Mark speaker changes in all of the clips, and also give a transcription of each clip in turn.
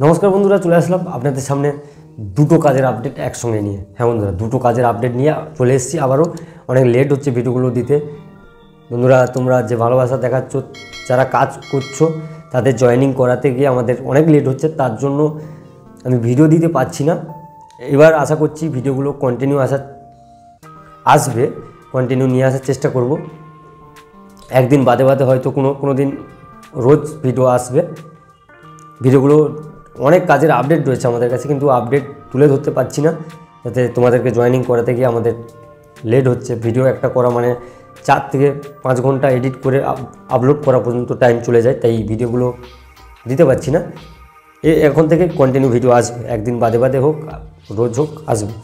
Speaker 1: নমস্কার বন্ধুরা, চলে আসলাম আপনাদের সামনে দুটো কাজের আপডেট একসঙ্গে নিয়ে। হ্যাঁ বন্ধুরা, দুটো কাজের আপডেট নিয়ে চলে এসেছি। আবারও অনেক লেট হচ্ছে ভিডিওগুলো দিতে। বন্ধুরা, তোমরা যে ভালোবাসা দেখাচ্ছ, যারা কাজ করছো তাদের জয়েনিং করাতে গিয়ে আমাদের অনেক লেট হচ্ছে, তার জন্য আমি ভিডিও দিতে পারছি না। এবার আশা করছি ভিডিওগুলো কন্টিনিউ আসবে, কন্টিনিউ নিয়ে আসার চেষ্টা করব। একদিন বাদে বাদে হয়তো কোনো দিন রোজ ভিডিও আসবে। ভিডিওগুলো অনেক কাজের আপডেট রয়েছে আমাদের কাছে, কিন্তু আপডেট তুলে ধরতে পারছি না, যাতে তোমাদেরকে জয়েনিং করাতে গিয়ে আমাদের লেট হচ্ছে। ভিডিও একটা করা মানে 4 থেকে 5 ঘন্টা এডিট করে আপলোড করা পর্যন্ত টাইম চলে যায়, তাই ভিডিওগুলো দিতে পারছি না। এখন থেকে কন্টিনিউ ভিডিও আসবে, একদিন বাদে বাদে হোক, রোজ হোক, আসবে।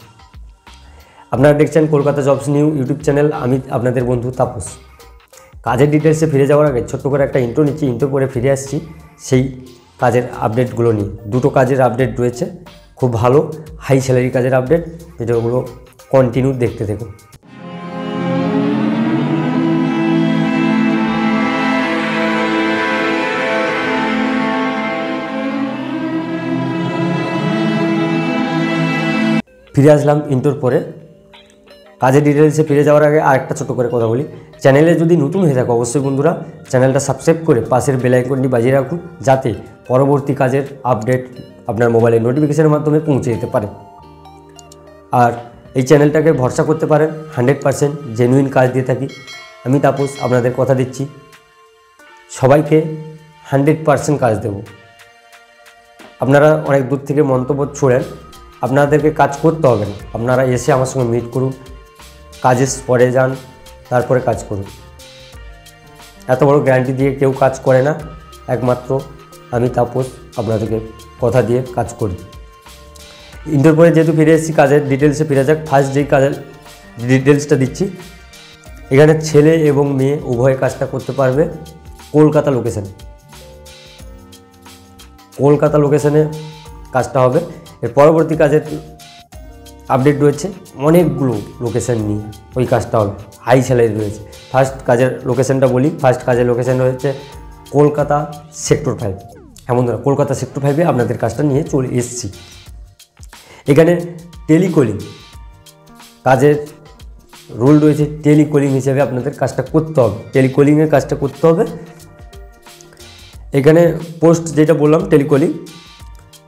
Speaker 1: আপনারা দেখছেন Kolkata jobs new YouTube channel. আমি আপনাদের বন্ধু তাপস। কাজের ডিটেলসে ফিরে যাওয়ার আগে ছোট্ট করে একটা ইন্ট্রো নিচ্ছি, ইন্ট্রো করে ফিরে আসছি সেই কাজের আপডেটগুলো নিয়ে। দুটো কাজের আপডেট রয়েছে, খুব ভালো হাই স্যালারি কাজের আপডেট। ভিডিওগুলো কন্টিনিউ দেখতে থাকুন। ফিরে আসলাম ইন্ট্রোর পরে। কাজের ডিটেলসে ফিরে যাওয়ার আগে আরেকটা ছোটো করে কথা বলি। চ্যানেলে যদি নতুন হয়ে থাকো অবশ্যই বন্ধুরা চ্যানেলটা সাবস্ক্রাইব করে পাশের বেল আইকনটি বাজিয়ে রাখুন, যাতে পরবর্তী কাজের আপডেট আপনার মোবাইলের নোটিফিকেশনের মাধ্যমে পৌঁছে যেতে পারে। আর এই চ্যানেলটাকে ভরসা করতে পারেন, 100% জেনুইন কাজ দিয়ে থাকি। আমি তাপস আপনাদের কথা দিচ্ছি, সবাইকে 100% কাজ দেব। আপনারা অনেক দূর থেকে মন্তব্য ছড়েন, আপনাদেরকে কাজ করতে হবে না, আপনারা এসে আমার সঙ্গে মিট করুন, কাজের পরে যান, তারপরে কাজ করুন। এত বড় গ্যারান্টি দিয়ে কেউ কাজ করে না, একমাত্র আমি তাপস আপনাদেরকে কথা দিয়ে কাজ করি। ইন্টার পরে যেহেতু ফিরে এসেছি, কাজের ডিটেলসে ফিরে যাক। ফার্স্ট যেই কাজের ডিটেলসটা দিচ্ছি, এখানে ছেলে এবং মেয়ে উভয় কাজটা করতে পারবে কলকাতা লোকেশানে। কলকাতা লোকেশানে কাজটা হবে। এর পরবর্তী কাজের আপডেট রয়েছে অনেকগুলো লোকেশান নিয়ে, ওই কাজটা হবে, হাই স্যালারি রয়েছে। ফার্স্ট কাজের লোকেশানটা বলি। ফার্স্ট কাজের লোকেশান রয়েছে কলকাতা সেক্টর 5। হ্যাঁ বন্ধুরা, কলকাতা সেক্টর 5-এ আপনাদের কাজটা নিয়ে চলে এসেছি। এখানে টেলিকলিং কাজের রোল রয়েছে, টেলিকলিং হিসেবে আপনাদের কাজটা করতে হবে, টেলিকলিংয়ের কাজটা করতে হবে। এখানে পোস্ট যেটা বললাম টেলিকলিং,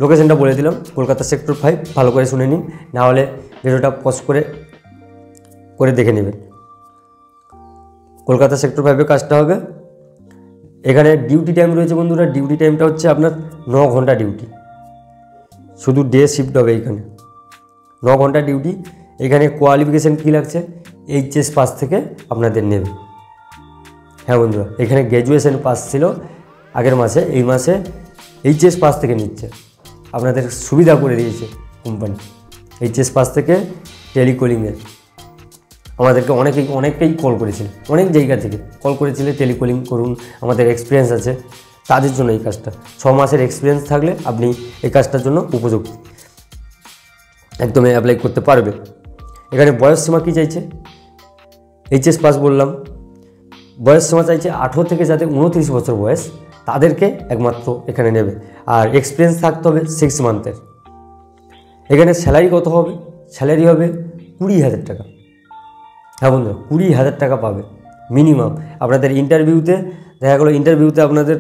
Speaker 1: লোকেশনটা বলে দিলাম কলকাতা সেক্টর 5। ভালো করে শুনে নিন, নাহলে ভিডিওটা পজ করে দেখে নেবেন। কলকাতা সেক্টর 5-এ কাজটা হবে। এখানে ডিউটি টাইম রয়েছে বন্ধুরা, ডিউটি টাইমটা হচ্ছে আপনার 9 ঘন্টা ডিউটি, শুধু ডে শিফট হবে। এখানে 9 ঘন্টা ডিউটি। এখানে কোয়ালিফিকেশান কী লাগছে, এইচএস পাস থেকে আপনাদের নেবে। হ্যাঁ বন্ধুরা, এখানে গ্র্যাজুয়েশন পাস ছিল আগের মাসে, এই মাসে এইচএস পাস থেকে নিচ্ছে। আপনাদের সুবিধা করে দিয়েছে কোম্পানি, এইচএস পাস থেকে টেলিকলিংয়ের। আমাদেরকে অনেকেই কল করেছিল, অনেক জায়গা থেকে কল করেছিল, টেলিকলিং করুন, আমাদের এক্সপিরিয়েন্স আছে। তাদের জন্য এই কাজটা, 6 মাসের এক্সপিরিয়েন্স থাকলে আপনি এই কাজটার জন্য উপযুক্ত, একদমই অ্যাপ্লাই করতে পারবে। এখানে বয়স সীমা কী চাইছে, এইচএস পাস বললাম। বয়স সীমা চাইছে 18 থেকে যাতে 29 বছর বয়স, তাদেরকে একমাত্র এখানে নেবে। আর এক্সপিরিয়েন্স থাকতে হবে 6 মান্থের। এখানে স্যালারি কত হবে, স্যালারি হবে 20,000 টাকা। হ্যাঁ বন্ধুরা, 20,000 টাকা পাবে মিনিমাম। আপনাদের ইন্টারভিউতে দেখা গেলো, ইন্টারভিউতে আপনাদের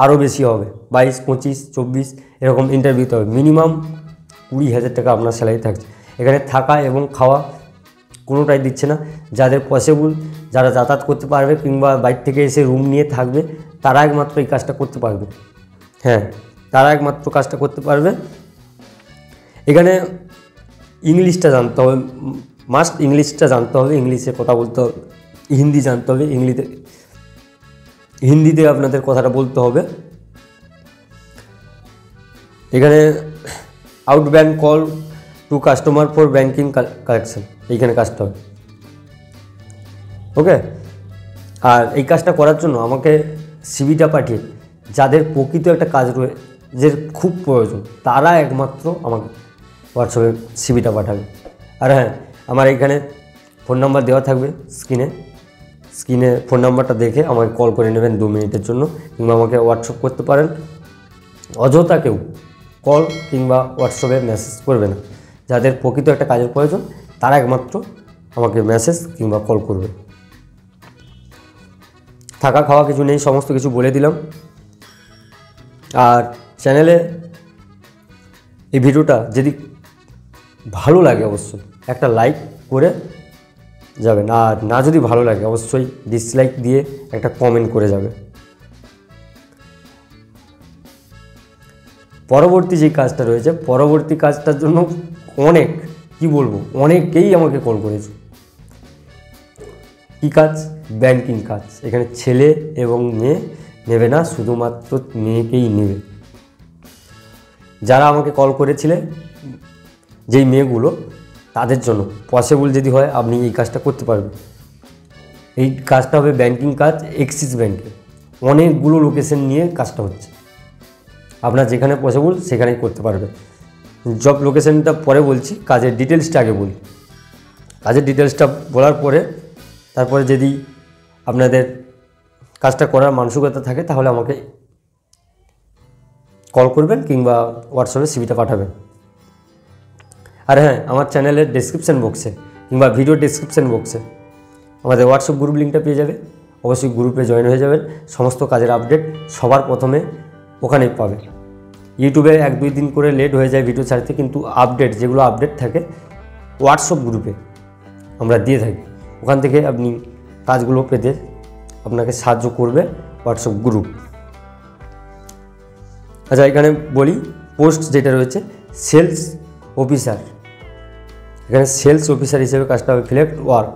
Speaker 1: আরও বেশি হবে, 22, 25, 24 এরকম ইন্টারভিউতে হবে। মিনিমাম 20,000 টাকা আপনার স্যালারি থাকছে। এখানে থাকা এবং খাওয়া কোনোটাই দিচ্ছে না। যাদের পসিবল, যারা যাতায়াত করতে পারবে কিংবা বাইরে থেকে এসে রুম নিয়ে থাকবে, তারা একমাত্র এই কাজটা করতে পারবে। হ্যাঁ, তারা একমাত্র কাজটা করতে পারবে। এখানে ইংলিশটা জানতে হবে, মাস্ট ইংলিশটা জানতে হবে, ইংলিশে কথা বলতে হবে, হিন্দি জানতে হবে, হিন্দিতে আপনাদের কথাটা বলতে হবে। এখানে outbound call to customer for banking collection, এইখানে কাজটা হবে। ওকে, আর এই কাজটা করার জন্য আমাকে সিভিটা পাঠিয়ে, যাদের প্রকৃত একটা কাজ রয়েছে, যে খুব প্রয়োজন, তারা একমাত্র আমাকে হোয়াটসঅ্যাপে সিভিটা পাঠাবে। আর হ্যাঁ, আমার এইখানে ফোন নাম্বার দেওয়া থাকবে স্ক্রিনে ফোন নাম্বারটা দেখে আমাকে কল করে নেবেন 2 মিনিটের জন্য, কিংবা আমাকে হোয়াটসঅ্যাপ করতে পারেন। অযথা কেউ কল কিংবা হোয়াটসঅ্যাপে মেসেজ করবে না। যাদের প্রকৃত একটা কাজের প্রয়োজন তারা একমাত্র আমাকে মেসেজ কিংবা কল করবে। থাকা খাওয়া কিছু নেই, সমস্ত কিছু বলে দিলাম। আর চ্যানেলে এই ভিডিওটা যদি ভালো লাগে অবশ্যই একটা লাইক করে যাবেন, আর না যদি ভালো লাগে অবশ্যই ডিসলাইক দিয়ে একটা কমেন্ট করে যাবে। পরবর্তী যে কাজটা রয়েছে, পরবর্তী কাজটার জন্য অনেকেই আমাকে কল করেছে। কী কাজ? ব্যাংকিং কাজ। এখানে ছেলে এবং মেয়ে নেবে না, শুধুমাত্র মেয়েকেই নেবে। যারা আমাকে কল করেছিলেন যেই মেয়েগুলো, তাদের জন্য পসিবল যদি হয় আপনি এই কাজটা করতে পারবেন। এই কাজটা হবে ব্যাংকিং কাজ, এক্সিস ব্যাংকে। অনেকগুলো লোকেশন নিয়ে কাজটা হচ্ছে, আপনার যেখানে পসিবল সেখানেই করতে পারবেন। জব লোকেশনটা পরে বলছি, কাজের ডিটেলসটা আগে বলি। কাজের ডিটেলসটা বলার পরে তারপরে যদি আপনাদের কাজটা করার মানসিকতা থাকে তাহলে আমাকে কল করবেন কিংবা হোয়াটসঅ্যাপে সিভিটা পাঠাবেন। আর হ্যাঁ, আমার চ্যানেলের ডেসক্রিপশান বক্সে কিংবা ভিডিও ডেসক্রিপশান বক্সে আমাদের হোয়াটসঅ্যাপ গ্রুপ লিঙ্কটা পেয়ে যাবে। অবশ্যই গ্রুপে জয়েন হয়ে যাবেন, সমস্ত কাজের আপডেট সবার প্রথমে ওখানেই পাবে। ইউটিউবে 1-2 দিন করে লেট হয়ে যায় ভিডিও ছাড়তে, কিন্তু আপডেট যেগুলো আপডেট থাকে হোয়াটসঅ্যাপ গ্রুপে আমরা দিয়ে থাকি। ওখান থেকে আপনি কাজগুলো পেতে আপনাকে সাহায্য করবে হোয়াটসঅ্যাপ গ্রুপ। আচ্ছা, এখানে বলি পোস্ট যেটা রয়েছে সেলস অফিসার। এখানে সেলস অফিসার হিসেবে কাজটা হবে ফিল্ড ওয়ার্ক।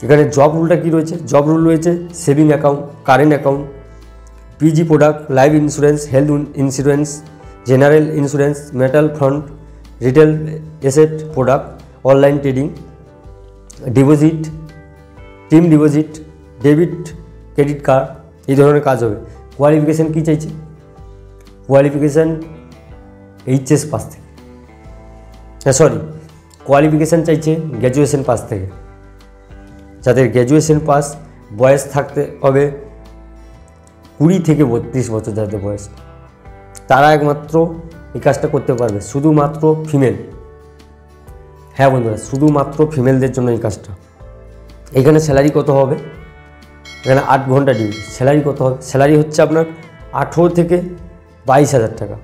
Speaker 1: এখানে জব রুলটা কী রয়েছে? জব রুল রয়েছে saving account, current account, PG product, life insurance, health insurance, general insurance, metal fund, retail asset product, online trading, deposit, team deposit, debit credit card, এই ধরনের কাজ হবে। কোয়ালিফিকেশান কী চাইছে? Qualification HS pass থেকে, qualification চাইছে graduation pass থেকে। যাদের graduation pass, বয়স থাকতে হবে 20 থেকে 32 বছর যাদের বয়স, তারা একমাত্র এই কাজটা করতে পারবে। শুধুমাত্র ফিমেল। হ্যাঁ বন্ধুরা, শুধুমাত্র ফিমেলদের জন্য এই কাজটা। এখানে স্যালারি কত হবে? এখানে 8 ঘন্টা ডিউটি। স্যালারি কত হবে? স্যালারি হচ্ছে আপনার 18 থেকে 22,000 টাকা।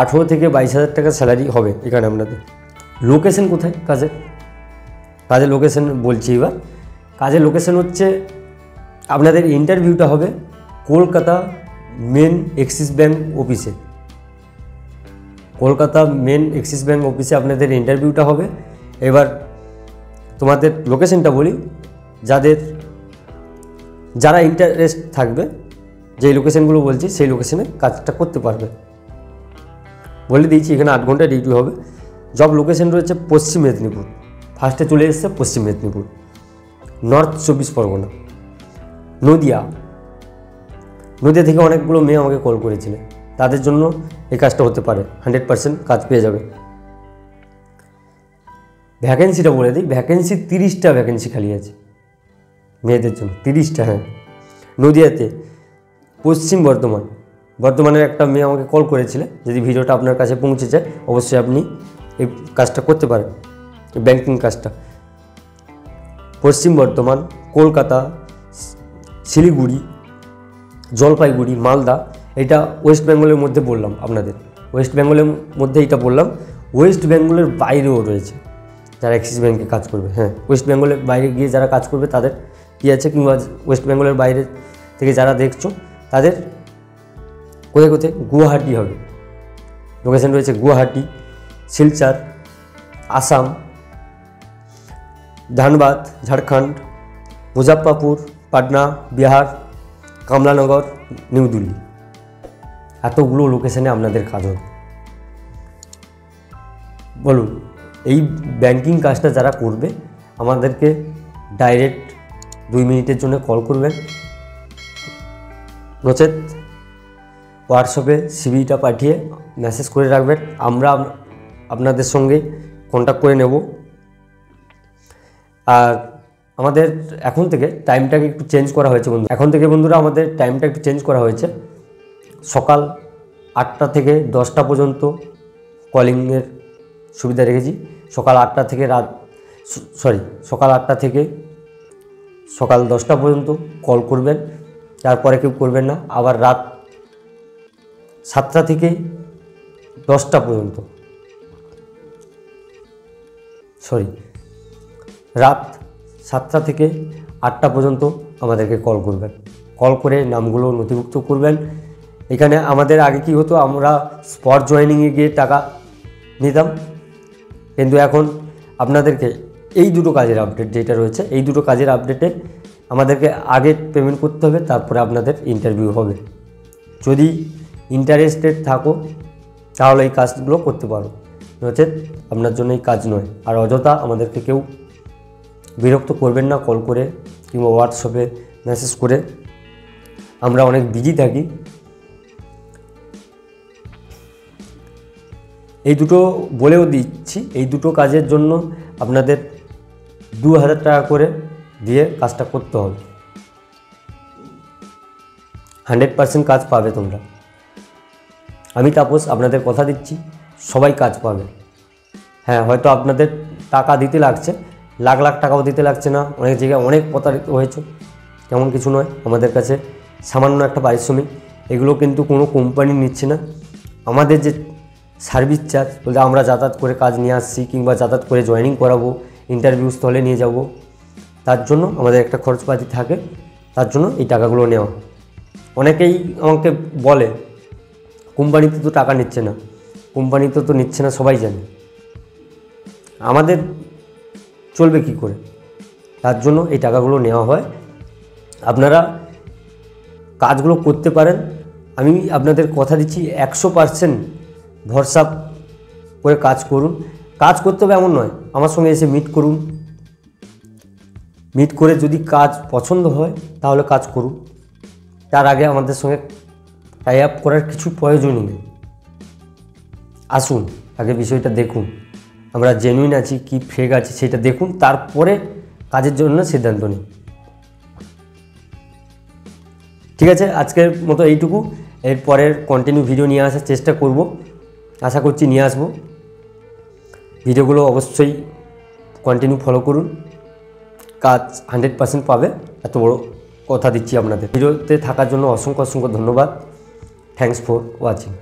Speaker 1: 18 থেকে 22,000 টাকা স্যালারি হবে এখানে আপনাদের। লোকেশন কোথায় কাজের লোকেশন বলছি এবার। কাজের লোকেশন হচ্ছে আপনাদের ইন্টারভিউটা হবে কলকাতা মেন এক্সিস ব্যাঙ্ক অফিসে। কলকাতা মেন এক্সিস ব্যাঙ্ক অফিসে আপনাদের ইন্টারভিউটা হবে। এবার তোমাদের লোকেশনটা বলি, যারা ইন্টারেস্ট থাকবে যেই লোকেশনগুলো বলছি সেই লোকেশনে কাজটা করতে পারবে। বলে দিয়েছি এখানে 8 ঘন্টা ডিউটি হবে। জব লোকেশন রয়েছে পশ্চিম মেদিনীপুর। ফার্স্টে চলে এসেছে পশ্চিম মেদিনীপুর, নর্থ 24 পরগনা, নদিয়া থেকে অনেকগুলো মেয়ে আমাকে কল করেছিলেন, তাদের জন্য এই কাজটা হতে পারে। 100% কাজ পেয়ে যাবে। ভ্যাকেন্সিটা বলে দিই, ভ্যাকেন্সি 30টা ভ্যাকেন্সি খালি আছে মেয়েদের জন্য, 30টা। হ্যাঁ, নদিয়াতে, পশ্চিম বর্ধমানের একটা মেয়ে আমাকে কল করেছিলেন। যদি ভিডিওটা আপনার কাছে পৌঁছে যায় অবশ্যই আপনি এই কাজটা করতে পারেন, ব্যাংকিং কাজটা। পশ্চিম বর্ধমান, কলকাতা, শিলিগুড়ি, জলপাইগুড়ি, মালদা, এটা ওয়েস্ট বেঙ্গলের মধ্যে বললাম আপনাদের। ওয়েস্ট বেঙ্গলের মধ্যে এটা বললাম। ওয়েস্ট বেঙ্গলের বাইরেও রয়েছে যারা অ্যাক্সিস ব্যাঙ্কে কাজ করবে। হ্যাঁ, ওয়েস্ট বেঙ্গলের বাইরে গিয়ে যারা কাজ করবে তাদের কী আছে, কিংবা ওয়েস্ট বেঙ্গলের বাইরে থেকে যারা দেখছো তাদের কোথায় গুয়াহাটি হবে। লোকেশন রয়েছে গুয়াহাটি, শিলচর, আসাম, ধানবাদ ঝাড়খণ্ড, মুজফ্ফরপুর, পাটনা বিহার, কমলানগর, নিউ দিল্লি, এতগুলো লোকেশনে আপনাদের কাজ হবে। বলুন, এই ব্যাংকিং কাজটা যারা করবে আমাদেরকে ডাইরেক্ট 2 মিনিটের জন্য কল করবেন, নচেত হোয়াটসঅ্যাপে সিভিটা পাঠিয়ে মেসেজ করে রাখবেন। আমরা আপনাদের সঙ্গে কন্ট্যাক্ট করে নেব। আর আমাদের এখন থেকে টাইমটাকে একটু চেঞ্জ করা হয়েছে বন্ধু। এখন থেকে বন্ধুরা আমাদের টাইমটা একটু চেঞ্জ করা হয়েছে। সকাল 8টা থেকে 10টা পর্যন্ত কলিংয়ের সুবিধা রেখেছি। সকাল 8টা থেকে সকাল 8টা থেকে সকাল 10টা পর্যন্ত কল করবেন, তারপরে কেউ করবেন না। আবার রাত 7টা থেকে 10টা পর্যন্ত রাত 7টা থেকে 8টা পর্যন্ত আমাদেরকে কল করবেন। কল করে নামগুলো নথিভুক্ত করবেন। এখানে আমাদের আগে কি হতো, আমরা স্পট জয়েনিংয়ে গিয়ে টাকা নিতাম, কিন্তু এখন আপনাদেরকে এই দুটো কাজের আপডেট যেটা রয়েছে, এই দুটো কাজের আপডেটে আমাদেরকে আগে পেমেন্ট করতে হবে, তারপরে আপনাদের ইন্টারভিউ হবে। যদি ইন্টারেস্টেড থাকো তাহলে এই কাজগুলো করতে পারো, নচেত আপনার জন্য এই কাজ নয়। আর অযথা আমাদেরকে কেউ বিরক্ত করবেন না কল করে কিংবা হোয়াটসঅ্যাপে মেসেজ করে, আমরা অনেক বিজি থাকি। এই দুটো বলেও দিচ্ছি, এই দুটো কাজের জন্য আপনাদের 2000 টাকা করে দিয়ে কাজটা করতে হবে। 100% কাজ পাবে তোমরা। আমি তাপস আপনাদের কথা দিচ্ছি, সবাই কাজ পাবে। হ্যাঁ, হয়তো আপনাদের টাকা দিতে লাগছে, লাখ লাখ টাকাও দিতে লাগছে না, অনেক জায়গায় অনেক প্রতারিত হয়েছে, তেমন কিছু নয়। আমাদের কাছে সামান্য একটা পারিশ্রমিক, এগুলো কিন্তু কোনো কোম্পানি নিচ্ছে না। আমাদের যে সার্ভিস চার্জ বলতে আমরা যাতায়াত করে কাজ নিয়ে আসছি কিংবা যাতায়াত করে জয়েনিং করাবো, ইন্টারভিউ স্থলে নিয়ে যাব, তার জন্য আমাদের একটা খরচপাতি থাকে, তার জন্য এই টাকাগুলো নেওয়া। অনেকেই আমাকে বলে কোম্পানিতে তো টাকা নিচ্ছে না, কোম্পানিতে তো নিচ্ছে না, সবাই জানে। আমাদের চলবে কি করে, তার জন্য এই টাকাগুলো নেওয়া হয়। আপনারা কাজগুলো করতে পারেন। আমি আপনাদের কথা দিচ্ছি 100% ভরসা করে কাজ করুন। কাজ করতে হবে এমন নয়, আমার সঙ্গে এসে মিট করুন, মিট করে যদি কাজ পছন্দ হয় তাহলে কাজ করুন। তার আগে আমাদের সঙ্গে টাই আপ করার কিছু প্রয়োজনই নেই। আসুন আগে বিষয়টা দেখুন, আমরা জেনুইন আছি কি ফেক আছি সেটা দেখুন, তারপরে কাজের জন্য সিদ্ধান্ত নিন। ঠিক আছে, আজকের মতো এইটুকু। এর পরের কন্টিনিউ ভিডিও নিয়ে আসার চেষ্টা করব, আশা করছি নিয়ে আসবো। ভিডিওগুলো অবশ্যই কন্টিনিউ ফলো করুন, কাজ 100% পাবে, এত বড় কথা দিচ্ছি আপনাদের। ভিডিওতে থাকার জন্য অসংখ্য ধন্যবাদ। Thanks for watching.